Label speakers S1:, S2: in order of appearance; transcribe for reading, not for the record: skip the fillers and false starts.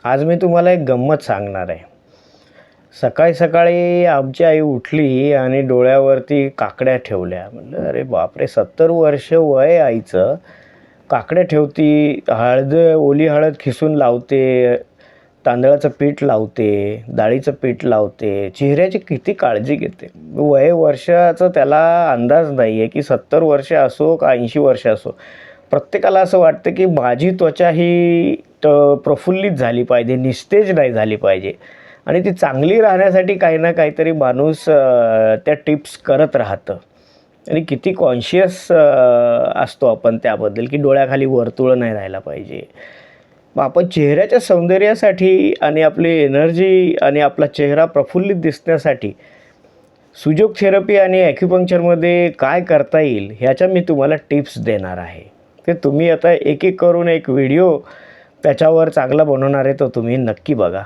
S1: आज मी तुम्हाला एक गंमत सांगणार आहे. सकाळी सकाळी आमची आई उठली आणि डोळ्यावरती काकड्या ठेवल्या. म्हटलं अरे बापरे, 70 वर्ष वय आईचं, काकड्या ठेवती, ओली हळद खिसून लावते, तांदळाचं पीठ लावते, डाळीचं पीठ लावते, चेहऱ्याची किती काळजी घेते. वर्षाचं त्याला अंदाज नाही आहे की 70 वर्ष असो का 80 वर्ष असो. प्रत्येकाला असं वाटतं की माझी त्वचा ही प्रफुल्लित झाली पाहिजे, निस्तेज नाही झाली पाहिजे आणि ती चांगली राहण्यासाठी काही ना काहीतरी माणूस त्या टिप्स करत राहतं आणि किती कॉन्शियस असतो आपण त्याबद्दल की डोळ्याखाली वर्तुळं नाही राहायला पाहिजे. मग आपण चेहऱ्याच्या सौंदर्यासाठी आणि आपली एनर्जी आणि आपला चेहरा प्रफुल्लित दिसण्यासाठी सुजोग थेरपी आणि ॲक्युपंक्चरमध्ये काय करता येईल ह्याच्या मी तुम्हाला टिप्स देणार आहे. ते तुम्ही आता एक एक करून एक व्हिडिओ त्याच्यावर चांगला बनवणार आहे, तो तुम्ही नक्की बघा.